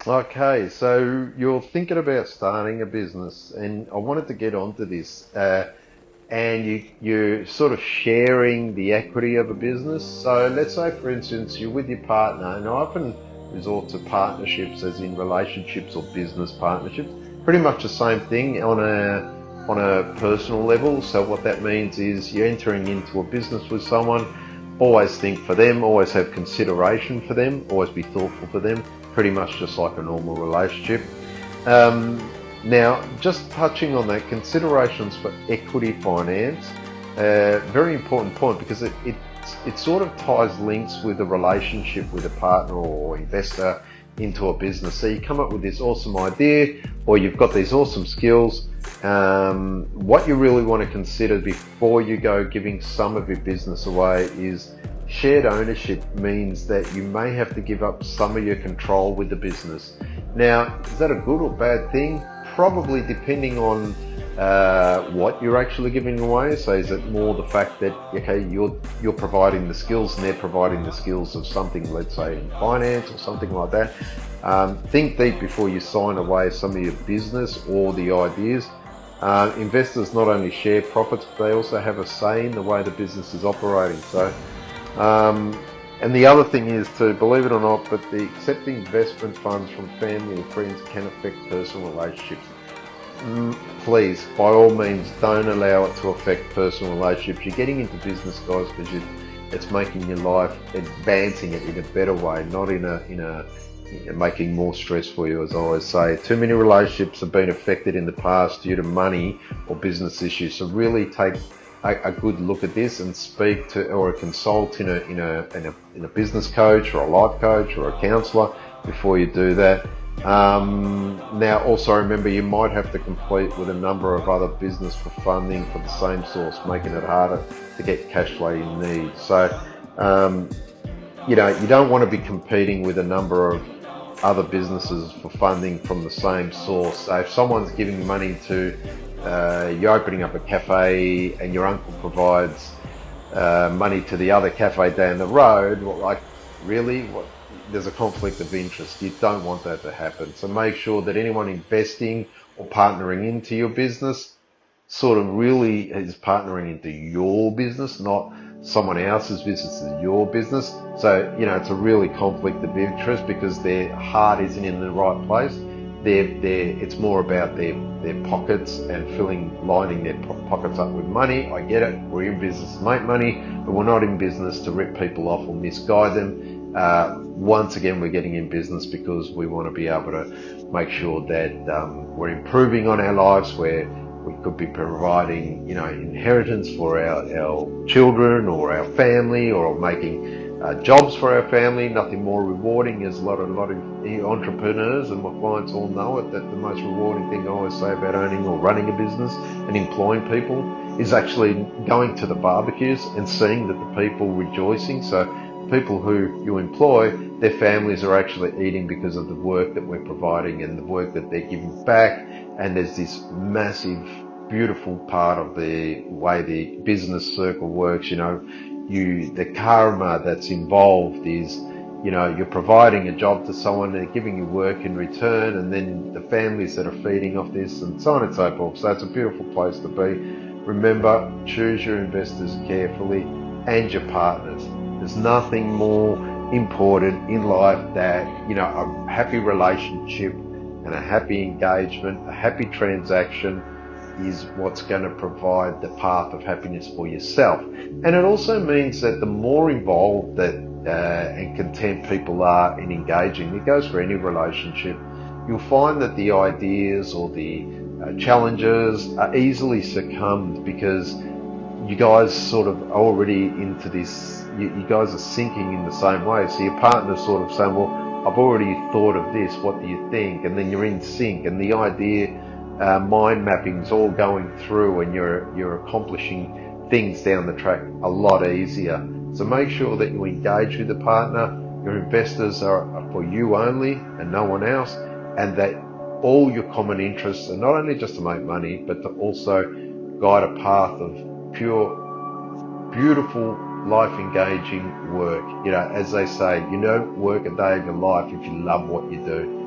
Okay, so you're thinking about starting a business, and I wanted to get onto this. And you're sort of sharing the equity of a business. So let's say, for instance, you're with your partner, and I often resort to partnerships, as in relationships or business partnerships. Pretty much the same thing on a personal level. So what that means is you're entering into a business with someone. Always think for them, always have consideration for them, always be thoughtful for them, pretty much just like a normal relationship. Now, just touching on that, considerations for equity finance, very important point because it sort of ties links with a relationship with a partner or investor into a business. So you come up with this awesome idea, or you've got these awesome skills. What you really want to consider before you go giving some of your business away is shared ownership means that you may have to give up some of your control with the business. Now, is that a good or bad thing? Probably depending on what you're actually giving away. So is it more the fact that okay, you're providing the skills and they're providing the skills of something, let's say in finance or something like that. Think deep before you sign away some of your business or the ideas. Investors not only share profits, but they also have a say in the way the business is operating. So and the other thing is to, believe it or not, but the accepting investment funds from family or friends can affect personal relationships. Please, by all means, don't allow it to affect personal relationships. You're getting into business, guys, because it's making your life, advancing it in a better way, not making more stress for you. As I always say, too many relationships have been affected in the past due to money or business issues. So really take a good look at this and speak to or a consult in a business coach or a life coach or a counsellor before you do that. Now, also remember, you might have to complete with a number of other business for funding for the same source, making it harder to get cash flow you need. So, um, you don't want to be competing with a number of other businesses for funding from the same source. So if someone's giving money to, you're opening up a cafe and your uncle provides money to the other cafe down the road, well, like, really? There's a conflict of interest. You don't want that to happen. So make sure that anyone investing or partnering into your business sort of really is partnering into your business, not someone else's business is your business. So, it's a really conflict of interest because their heart isn't in the right place. It's more about their pockets and lining their pockets up with money. I get it. We're in business to make money, but we're not in business to rip people off or misguide them. Once again, we're getting in business because we want to be able to make sure that we're improving on our lives, where we could be providing, inheritance for our children or our family, or making jobs for our family. Nothing more rewarding, as a lot of entrepreneurs and my clients all know it, that the most rewarding thing I always say about owning or running a business and employing people is actually going to the barbecues and seeing that the people rejoicing. So the people who you employ, their families are actually eating because of the work that we're providing and the work that they're giving back. And there's this massive, beautiful part of the way the business circle works. The karma that's involved is, you're providing a job to someone, they're giving you work in return, and then the families that are feeding off this, and so on and so forth. So it's a beautiful place to be. Remember, choose your investors carefully and your partners. There's nothing more important in life that, a happy relationship and a happy engagement, a happy transaction is what's going to provide the path of happiness for yourself. And it also means that the more involved that and content people are in engaging, it goes for any relationship, you'll find that the ideas or the challenges are easily succumbed because you guys sort of are already into this, you guys are sinking in the same way. So your partner's sort of saying, well, I've already thought of this, what do you think? And then you're in sync, and the idea, mind mapping's all going through, and you're accomplishing things down the track a lot easier. So make sure that you engage with the partner. Your investors are for you only and no one else, and that all your common interests are not only just to make money, but to also guide a path of pure, beautiful, life engaging work. As they say, you don't work a day of your life if you love what you do.